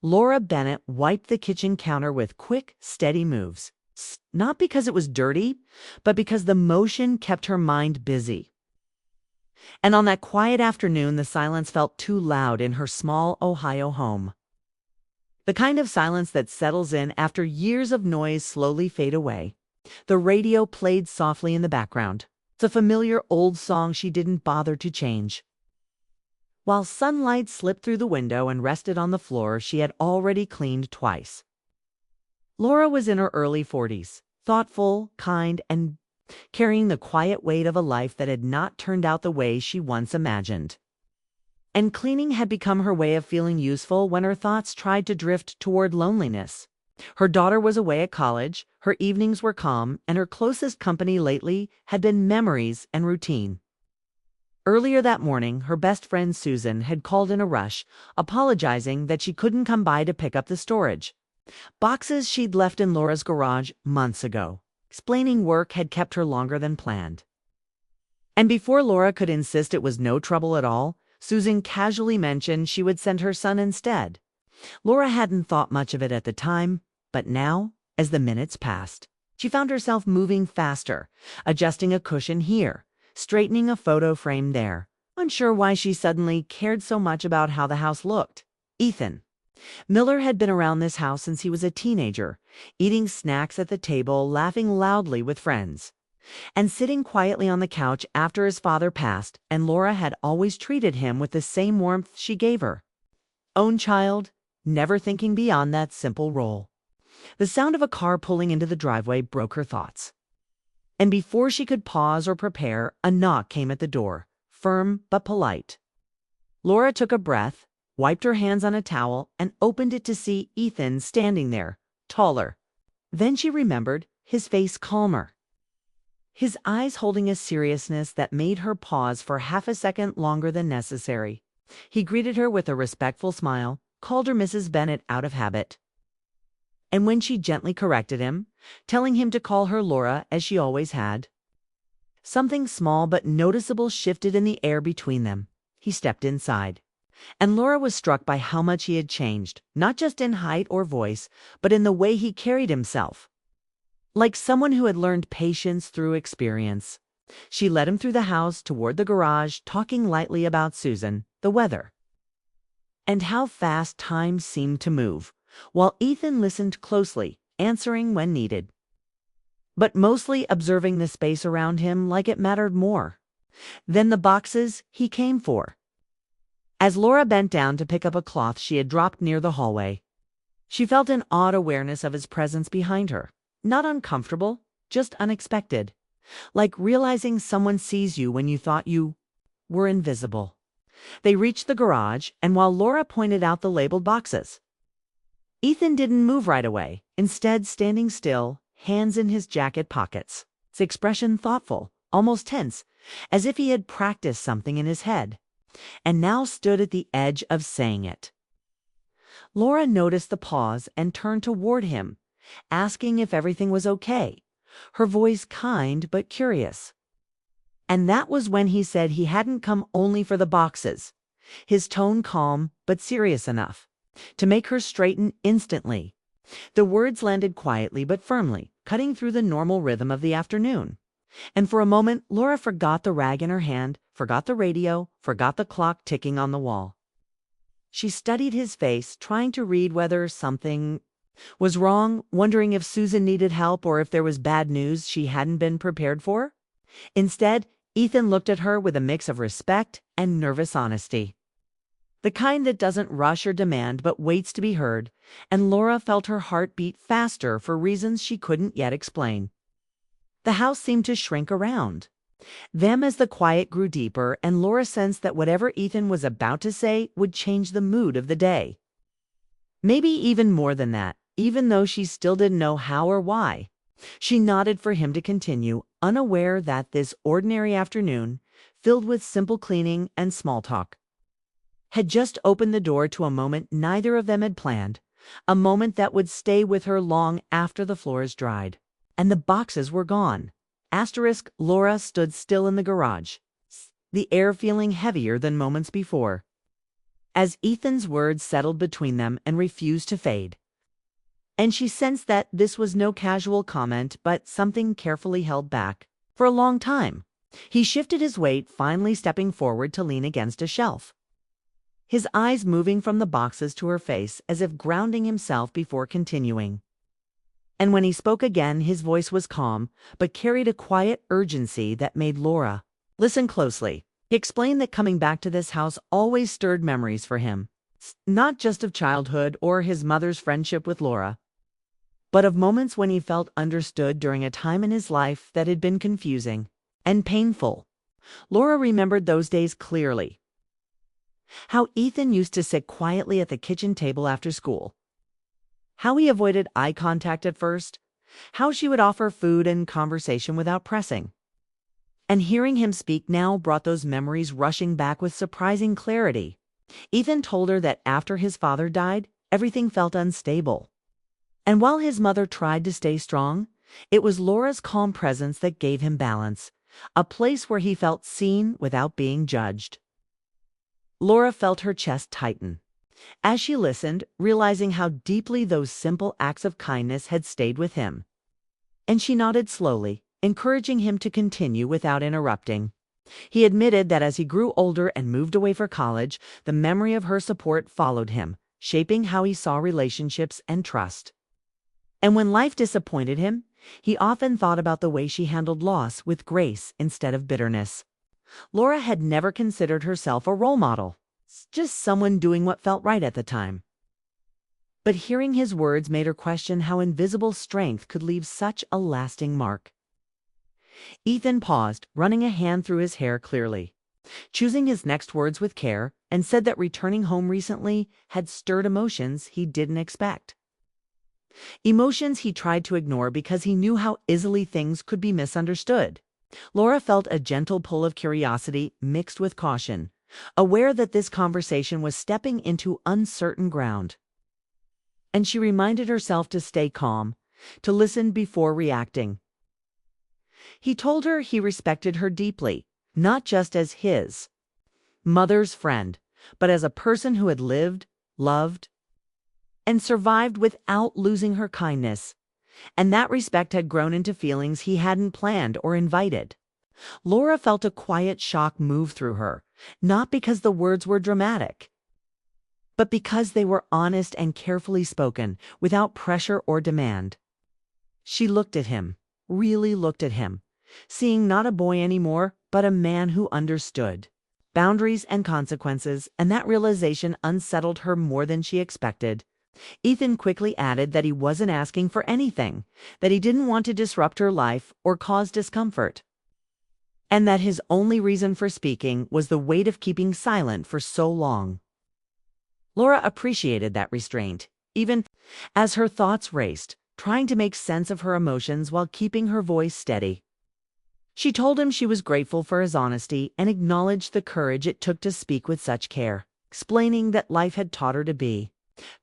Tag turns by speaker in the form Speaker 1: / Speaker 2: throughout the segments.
Speaker 1: Laura Bennett wiped the kitchen counter with quick, steady moves. Not because it was dirty, but because the motion kept her mind busy. And on that quiet afternoon, the silence felt too loud in her small Ohio home. The kind of silence that settles in after years of noise slowly fade away. The radio played softly in the background. It's a familiar old song she didn't bother to change. While sunlight slipped through the window and rested on the floor she had already cleaned twice. Laura was in her early 40s, thoughtful, kind, and carrying the quiet weight of a life that had not turned out the way she once imagined. And cleaning had become her way of feeling useful when her thoughts tried to drift toward loneliness. Her daughter was away at college, her evenings were calm, and her closest company lately had been memories and routine. Earlier that morning, her best friend Susan had called in a rush, apologizing that she couldn't come by to pick up the storage. Boxes she'd left in Laura's garage months ago, explaining work had kept her longer than planned. And before Laura could insist it was no trouble at all, Susan casually mentioned she would send her son instead. Laura hadn't thought much of it at the time, but now, as the minutes passed, she found herself moving faster, adjusting a cushion here, straightening a photo frame there, unsure why she suddenly cared so much about how the house looked. Ethan Miller had been around this house since he was a teenager, eating snacks at the table, laughing loudly with friends, and sitting quietly on the couch after his father passed, and Laura had always treated him with the same warmth she gave her own child, never thinking beyond that simple role. The sound of a car pulling into the driveway broke her thoughts. And before she could pause or prepare, a knock came at the door, firm but polite. Laura took a breath, wiped her hands on a towel, and opened it to see Ethan standing there, taller. Then she remembered, his face calmer, his eyes holding a seriousness that made her pause for half a second longer than necessary. He greeted her with a respectful smile, called her Mrs. Bennett out of habit. And when she gently corrected him, telling him to call her Laura as she always had, something small but noticeable shifted in the air between them. He stepped inside. And Laura was struck by how much he had changed, not just in height or voice, but in the way he carried himself. Like someone who had learned patience through experience. She led him through the house toward the garage, talking lightly about Susan, the weather, and how fast time seemed to move, while Ethan listened closely, answering when needed, but mostly observing the space around him like it mattered more than the boxes he came for. As Laura bent down to pick up a cloth she had dropped near the hallway, she felt an odd awareness of his presence behind her. Not uncomfortable, just unexpected. Like realizing someone sees you when you thought you were invisible. They reached the garage, and while Laura pointed out the labeled boxes, Ethan didn't move right away, instead standing still, hands in his jacket pockets, his expression thoughtful, almost tense, as if he had practiced something in his head, and now stood at the edge of saying it. Laura noticed the pause and turned toward him, asking if everything was okay, her voice kind but curious. And that was when he said he hadn't come only for the boxes, his tone calm but serious enough to make her straighten instantly. The words landed quietly but firmly, cutting through the normal rhythm of the afternoon. And for a moment, Laura forgot the rag in her hand, forgot the radio, forgot the clock ticking on the wall. She studied his face, trying to read whether something was wrong, wondering if Susan needed help or if there was bad news she hadn't been prepared for. Instead, Ethan looked at her with a mix of respect and nervous honesty. The kind that doesn't rush or demand but waits to be heard, and Laura felt her heart beat faster for reasons she couldn't yet explain. The house seemed to shrink around them as the quiet grew deeper, and Laura sensed that whatever Ethan was about to say would change the mood of the day. Maybe even more than that, even though she still didn't know how or why. She nodded for him to continue, unaware that this ordinary afternoon, filled with simple cleaning and small talk, had just opened the door to a moment neither of them had planned, a moment that would stay with her long after the floors dried. And the boxes were gone. Laura stood still in the garage, the air feeling heavier than moments before. as Ethan's words settled between them and refused to fade. And she sensed that this was no casual comment, but something carefully held back for a long time. He shifted his weight, finally stepping forward to lean against a shelf, his eyes moving from the boxes to her face as if grounding himself before continuing. And when he spoke again, his voice was calm, but carried a quiet urgency that made Laura listen closely. He explained that coming back to this house always stirred memories for him, not just of childhood or his mother's friendship with Laura, but of moments when he felt understood during a time in his life that had been confusing and painful. Laura remembered those days clearly. How Ethan used to sit quietly at the kitchen table after school. How he avoided eye contact at first. How she would offer food and conversation without pressing. And hearing him speak now brought those memories rushing back with surprising clarity. Ethan told her that after his father died, everything felt unstable. And while his mother tried to stay strong, it was Laura's calm presence that gave him balance, a place where he felt seen without being judged. Laura felt her chest tighten as she listened, realizing how deeply those simple acts of kindness had stayed with him. And she nodded slowly, encouraging him to continue without interrupting. He admitted that as he grew older and moved away for college, the memory of her support followed him, shaping how he saw relationships and trust. And when life disappointed him, he often thought about the way she handled loss with grace instead of bitterness. Laura had never considered herself a role model, just someone doing what felt right at the time. But hearing his words made her question how invisible strength could leave such a lasting mark. Ethan paused, running a hand through his hair clearly, choosing his next words with care, and said that returning home recently had stirred emotions he didn't expect. Emotions he tried to ignore because he knew how easily things could be misunderstood. Laura felt a gentle pull of curiosity mixed with caution, aware that this conversation was stepping into uncertain ground. And she reminded herself to stay calm, to listen before reacting. He told her he respected her deeply, not just as his mother's friend, but as a person who had lived, loved, and survived without losing her kindness. And that respect had grown into feelings he hadn't planned or invited. Laura felt a quiet shock move through her, not because the words were dramatic, but because they were honest and carefully spoken, without pressure or demand. She looked at him, really looked at him, seeing not a boy anymore, but a man who understood boundaries and consequences, and that realization unsettled her more than she expected. Ethan quickly added that he wasn't asking for anything, that he didn't want to disrupt her life or cause discomfort, and that his only reason for speaking was the weight of keeping silent for so long. Laura appreciated that restraint, even as her thoughts raced, trying to make sense of her emotions while keeping her voice steady. She told him she was grateful for his honesty and acknowledged the courage it took to speak with such care, explaining that life had taught her to be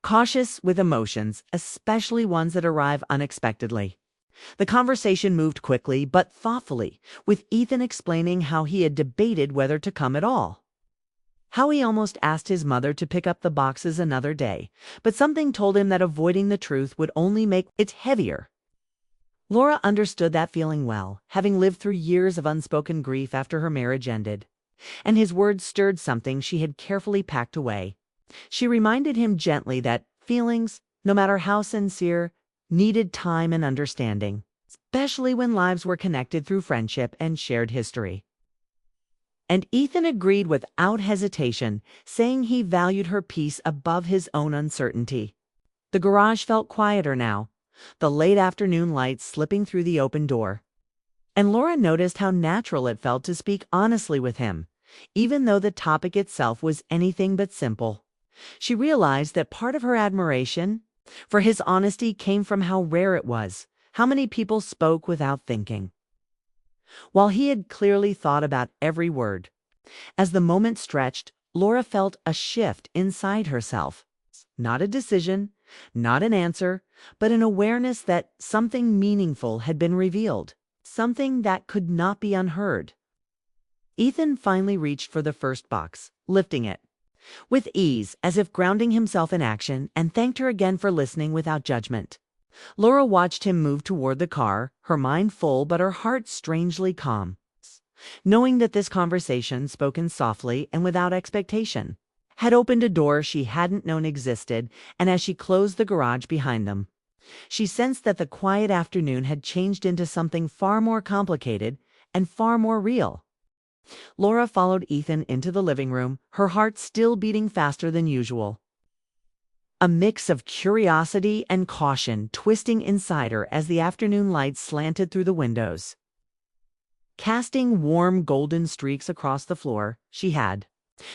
Speaker 1: cautious with emotions, especially ones that arrive unexpectedly. The conversation moved quickly but thoughtfully, with Ethan explaining how he had debated whether to come at all. How he almost asked his mother to pick up the boxes another day, but something told him that avoiding the truth would only make it heavier. Laura understood that feeling well, having lived through years of unspoken grief after her marriage ended, and his words stirred something she had carefully packed away. She reminded him gently that feelings, no matter how sincere, needed time and understanding, especially when lives were connected through friendship and shared history. And Ethan agreed without hesitation, saying he valued her peace above his own uncertainty. The garage felt quieter now, the late afternoon light slipping through the open door. And Laura noticed how natural it felt to speak honestly with him, even though the topic itself was anything but simple. She realized that part of her admiration for his honesty came from how rare it was, how many people spoke without thinking, while he had clearly thought about every word. As the moment stretched, Laura felt a shift inside herself. Not a decision, not an answer, but an awareness that something meaningful had been revealed, something that could not be unheard. Ethan finally reached for the first box, lifting it, with ease, as if grounding himself in action, and thanked her again for listening without judgment. Laura watched him move toward the car, her mind full but her heart strangely calm, knowing that this conversation, spoken softly and without expectation, had opened a door she hadn't known existed, and as she closed the garage behind them, she sensed that the quiet afternoon had changed into something far more complicated and far more real. Laura followed Ethan into the living room, her heart still beating faster than usual. A mix of curiosity and caution twisting inside her as the afternoon light slanted through the windows, casting warm golden streaks across the floor. She had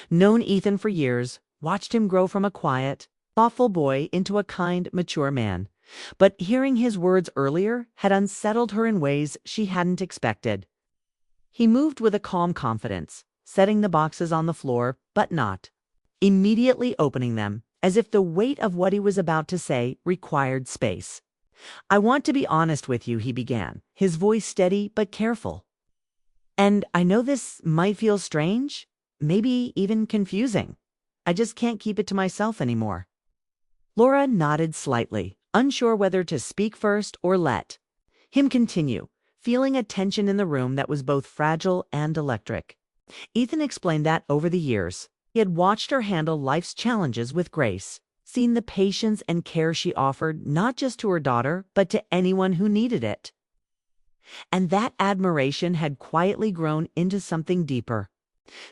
Speaker 1: known Ethan for years, watched him grow from a quiet, thoughtful boy into a kind, mature man, but hearing his words earlier had unsettled her in ways she hadn't expected. He moved with a calm confidence, setting the boxes on the floor, but not immediately opening them, as if the weight of what he was about to say required space. "I want to be honest with you," he began, his voice steady but careful. "And I know this might feel strange, maybe even confusing. I just can't keep it to myself anymore." Laura nodded slightly, unsure whether to speak first or let him continue, feeling a tension in the room that was both fragile and electric. Ethan explained that over the years, he had watched her handle life's challenges with grace, seen the patience and care she offered not just to her daughter, but to anyone who needed it. And that admiration had quietly grown into something deeper,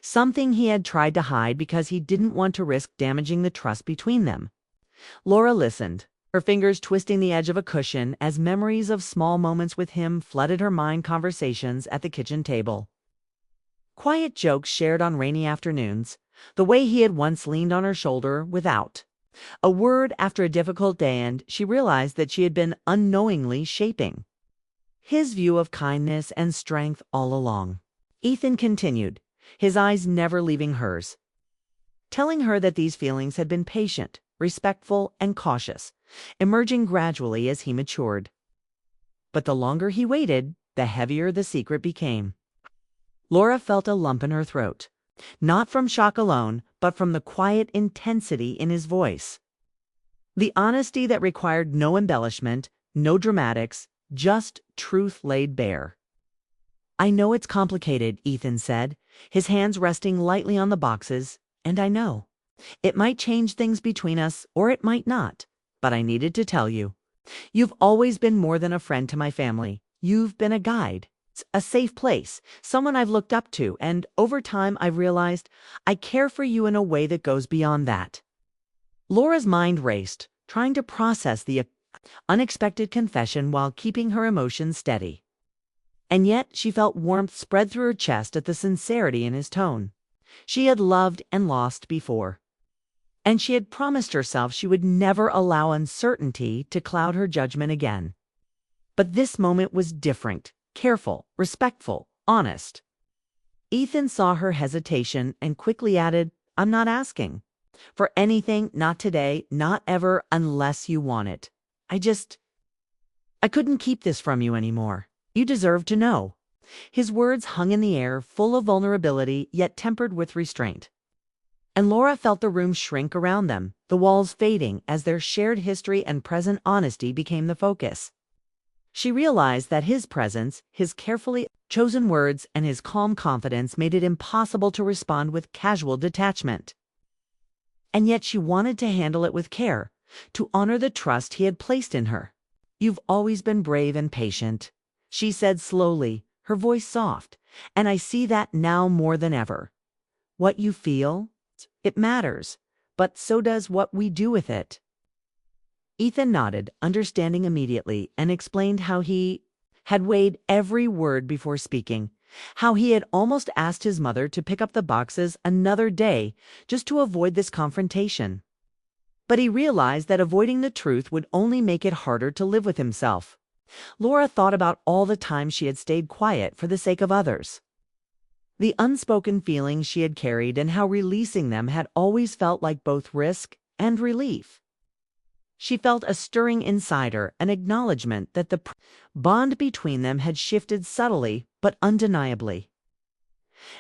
Speaker 1: something he had tried to hide because he didn't want to risk damaging the trust between them. Laura listened, her fingers twisting the edge of a cushion as memories of small moments with him flooded her mind. Conversations at the kitchen table, quiet jokes shared on rainy afternoons, the way he had once leaned on her shoulder without a word after a difficult day, and she realized that she had been unknowingly shaping his view of kindness and strength all along. Ethan continued, his eyes never leaving hers, telling her that these feelings had been patient, respectful, and cautious, emerging gradually as he matured. But the longer he waited, the heavier the secret became. Laura felt a lump in her throat, not from shock alone, but from the quiet intensity in his voice. The honesty that required no embellishment, no dramatics, just truth laid bare. "I know it's complicated," Ethan said, his hands resting lightly on the boxes, "and I know it might change things between us, or it might not, but I needed to tell you. You've always been more than a friend to my family. You've been a guide, a safe place, someone I've looked up to, and over time I've realized I care for you in a way that goes beyond that." Laura's mind raced, trying to process the unexpected confession while keeping her emotions steady. And yet she felt warmth spread through her chest at the sincerity in his tone. She had loved and lost before, and she had promised herself she would never allow uncertainty to cloud her judgment again. But this moment was different, careful, respectful, honest. Ethan saw her hesitation and quickly added, "I'm not asking for anything, not today, not ever, unless you want it. I couldn't keep this from you anymore. You deserve to know." His words hung in the air, full of vulnerability, yet tempered with restraint. And Laura felt the room shrink around them, the walls fading as their shared history and present honesty became the focus. She realized that his presence, his carefully chosen words, and his calm confidence made it impossible to respond with casual detachment. And yet she wanted to handle it with care, to honor the trust he had placed in her. "You've always been brave and patient," she said slowly, her voice soft, "and I see that now more than ever. What you feel, it matters, but so does what we do with it." Ethan nodded, understanding immediately, and explained how he had weighed every word before speaking, how he had almost asked his mother to pick up the boxes another day just to avoid this confrontation. But he realized that avoiding the truth would only make it harder to live with himself. Laura thought about all the time she had stayed quiet for the sake of others, the unspoken feelings she had carried, and how releasing them had always felt like both risk and relief. She felt a stirring inside her, an acknowledgement that the bond between them had shifted subtly but undeniably.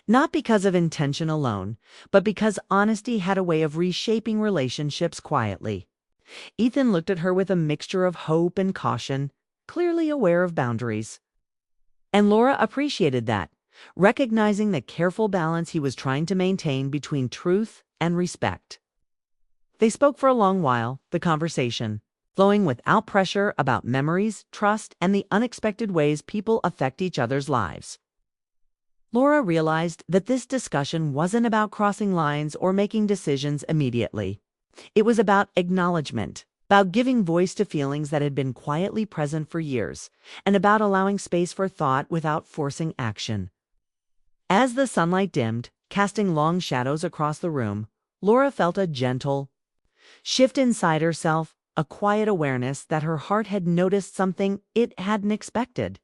Speaker 1: Not because of intention alone, but because honesty had a way of reshaping relationships quietly. Ethan looked at her with a mixture of hope and caution, clearly aware of boundaries. And Laura appreciated that, recognizing the careful balance he was trying to maintain between truth and respect. They spoke for a long while, the conversation flowing without pressure about memories, trust, and the unexpected ways people affect each other's lives. Laura realized that this discussion wasn't about crossing lines or making decisions immediately. It was about acknowledgement, about giving voice to feelings that had been quietly present for years, and about allowing space for thought without forcing action. As the sunlight dimmed, casting long shadows across the room, Laura felt a gentle shift inside herself, a quiet awareness that her heart had noticed something it hadn't expected.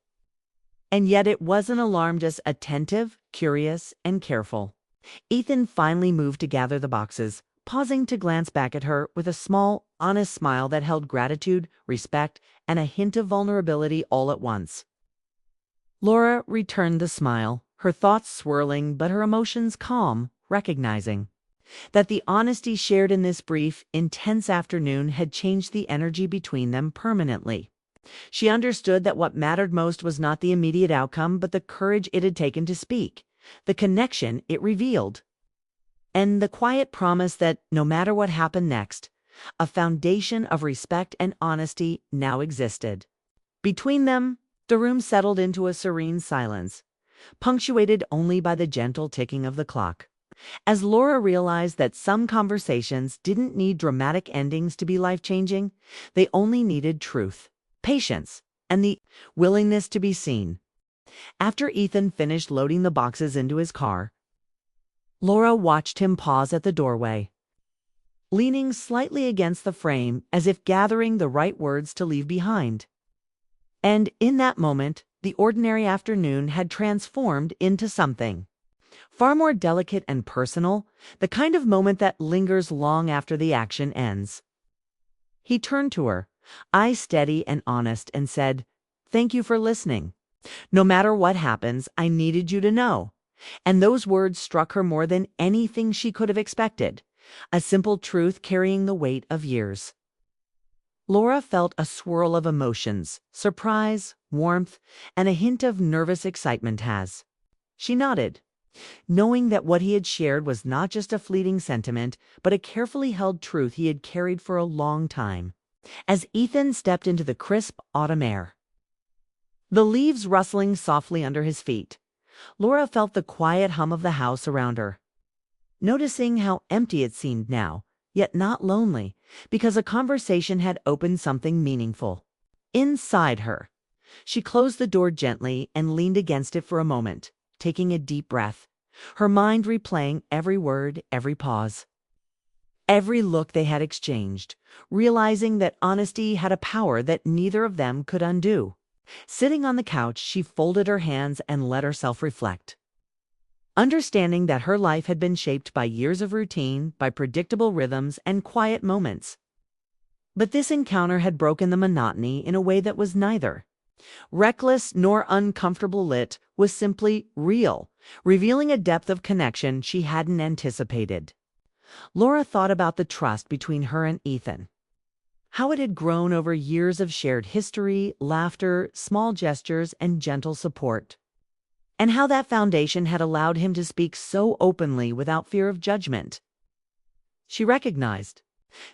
Speaker 1: And yet it wasn't alarm, just attentive, curious, and careful. Ethan finally moved to gather the boxes, pausing to glance back at her with a small, honest smile that held gratitude, respect, and a hint of vulnerability all at once. Laura returned the smile, her thoughts swirling but her emotions calm, recognizing that the honesty shared in this brief, intense afternoon had changed the energy between them permanently. She understood that what mattered most was not the immediate outcome, but the courage it had taken to speak, the connection it revealed, and the quiet promise that, no matter what happened next, a foundation of respect and honesty now existed. Between them, the room settled into a serene silence, punctuated only by the gentle ticking of the clock. As Laura realized that some conversations didn't need dramatic endings to be life-changing, they only needed truth, patience, and the willingness to be seen. After Ethan finished loading the boxes into his car, Laura watched him pause at the doorway, leaning slightly against the frame as if gathering the right words to leave behind. And in that moment, the ordinary afternoon had transformed into something far more delicate and personal, the kind of moment that lingers long after the action ends. He turned to her, eyes steady and honest, and said, "Thank you for listening. No matter what happens, I needed you to know." And those words struck her more than anything she could have expected, a simple truth carrying the weight of years. Laura felt a swirl of emotions, surprise, warmth, and a hint of nervous excitement as she nodded, knowing that what he had shared was not just a fleeting sentiment, but a carefully held truth he had carried for a long time. As Ethan stepped into the crisp autumn air, the leaves rustling softly under his feet, Laura felt the quiet hum of the house around her, noticing how empty it seemed now, yet not lonely, because a conversation had opened something meaningful inside her. She closed the door gently and leaned against it for a moment, taking a deep breath, her mind replaying every word, every pause, every look they had exchanged, realizing that honesty had a power that neither of them could undo. Sitting on the couch, she folded her hands and let herself reflect, understanding that her life had been shaped by years of routine, by predictable rhythms and quiet moments. But this encounter had broken the monotony in a way that was neither reckless nor uncomfortable. It was simply real, revealing a depth of connection she hadn't anticipated. Laura thought about the trust between her and Ethan, how it had grown over years of shared history, laughter, small gestures, and gentle support, and how that foundation had allowed him to speak so openly without fear of judgment. She recognized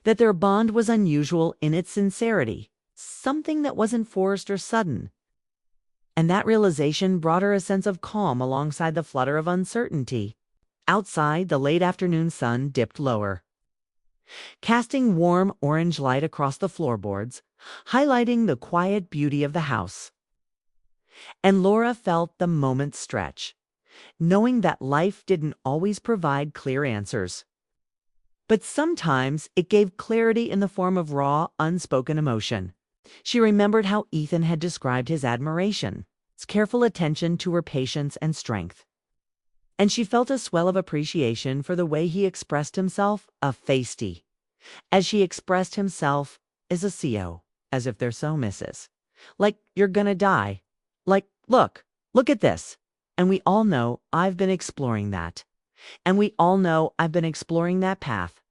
Speaker 1: that their bond was unusual in its sincerity, something that wasn't forced or sudden. And that realization brought her a sense of calm alongside the flutter of uncertainty. Outside, the late afternoon sun dipped lower, casting warm orange light across the floorboards, highlighting the quiet beauty of the house. And Laura felt the moment stretch, knowing that life didn't always provide clear answers. But sometimes it gave clarity in the form of raw, unspoken emotion. She remembered how Ethan had described his admiration, his careful attention to her patience and strength. And she felt a swell of appreciation for the way he expressed himself, a feisty, as she expressed himself as a CO, as if they're so misses. Like, "You're gonna die." Like, look at this." And we all know I've been exploring that. And we all know I've been exploring that path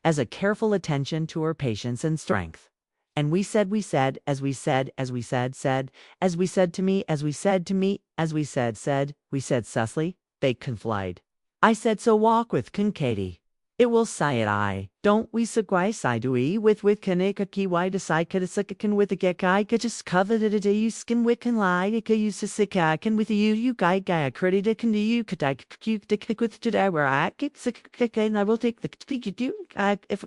Speaker 1: as a careful attention to her patience and strength. And we said, as we said, as we said, as we said to me, as we said to me, as we said, we said Cecily, they conflied. I said, so walk with Katie. It will say it I. Don't we sequai side we with kanika kiwi decide kadasikan with a gekai just covered it a you skin wicken lie it you sisikan with you guy credit can do you could I dick with today where I keep sick and I will take the speak you do if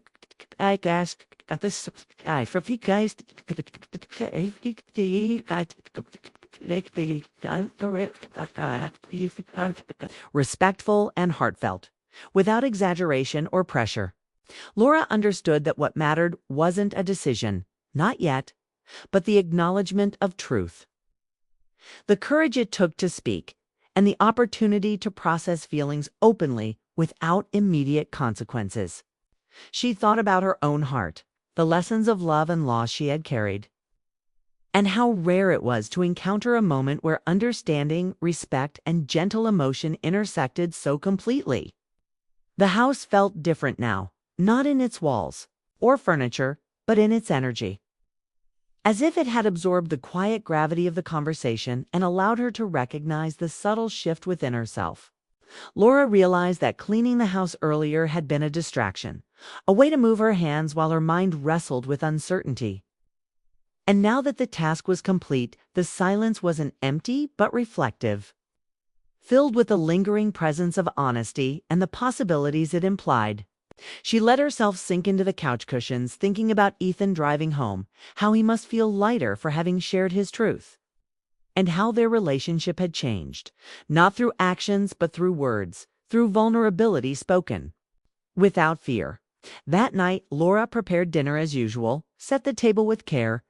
Speaker 1: I ask at this I for you guys respectful and heartfelt, without exaggeration or pressure. Laura understood that what mattered wasn't a decision, not yet, but the acknowledgement of truth. The courage it took to speak, and the opportunity to process feelings openly without immediate consequences. She thought about her own heart, the lessons of love and loss she had carried, and how rare it was to encounter a moment where understanding, respect, and gentle emotion intersected so completely. The house felt different now, not in its walls or furniture, but in its energy. As if it had absorbed the quiet gravity of the conversation and allowed her to recognize the subtle shift within herself. Laura realized that cleaning the house earlier had been a distraction, a way to move her hands while her mind wrestled with uncertainty. And now that the task was complete, the silence wasn't empty but reflective, filled with the lingering presence of honesty and the possibilities it implied. She let herself sink into the couch cushions, thinking about Ethan driving home, how he must feel lighter for having shared his truth, and how their relationship had changed, not through actions but through words, through vulnerability spoken, without fear. That night, Laura prepared dinner as usual, set the table with care,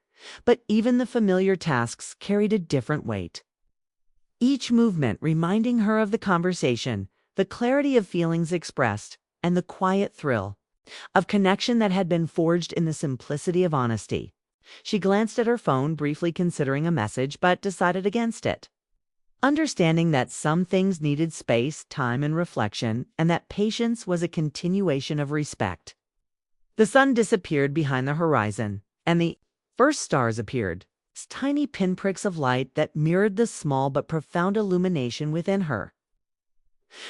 Speaker 1: but even the familiar tasks carried a different weight. Each movement reminding her of the conversation, the clarity of feelings expressed, and the quiet thrill of connection that had been forged in the simplicity of honesty. She glanced at her phone, briefly considering a message, but decided against it, understanding that some things needed space, time, and reflection, and that patience was a continuation of respect. The sun disappeared behind the horizon, and the first stars appeared, tiny pinpricks of light that mirrored the small but profound illumination within her.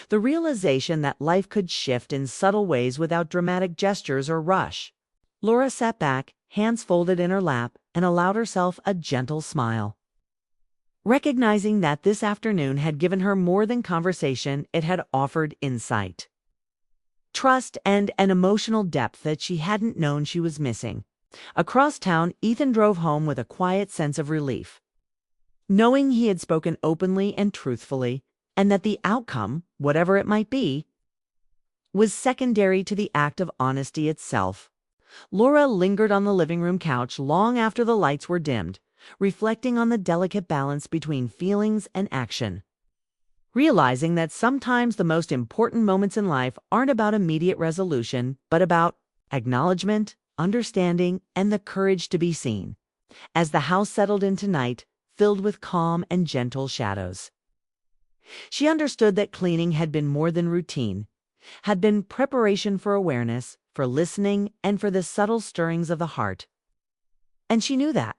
Speaker 1: The realization that life could shift in subtle ways without dramatic gestures or rush. Laura sat back, hands folded in her lap, and allowed herself a gentle smile. Recognizing that this afternoon had given her more than conversation, it had offered insight, trust, and an emotional depth that she hadn't known she was missing. Across town, Ethan drove home with a quiet sense of relief, knowing he had spoken openly and truthfully, and that the outcome, whatever it might be, was secondary to the act of honesty itself. Laura lingered on the living room couch long after the lights were dimmed, reflecting on the delicate balance between feelings and action, realizing that sometimes the most important moments in life aren't about immediate resolution, but about acknowledgement, understanding, and the courage to be seen. As the house settled into night, filled with calm and gentle shadows, she understood that cleaning had been more than routine, had been preparation for awareness, for listening, and for the subtle stirrings of the heart. And she knew that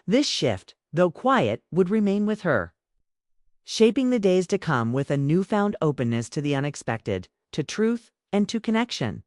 Speaker 1: this shift, though quiet, would remain with her, shaping the days to come with a newfound openness to the unexpected, to truth, and to connection.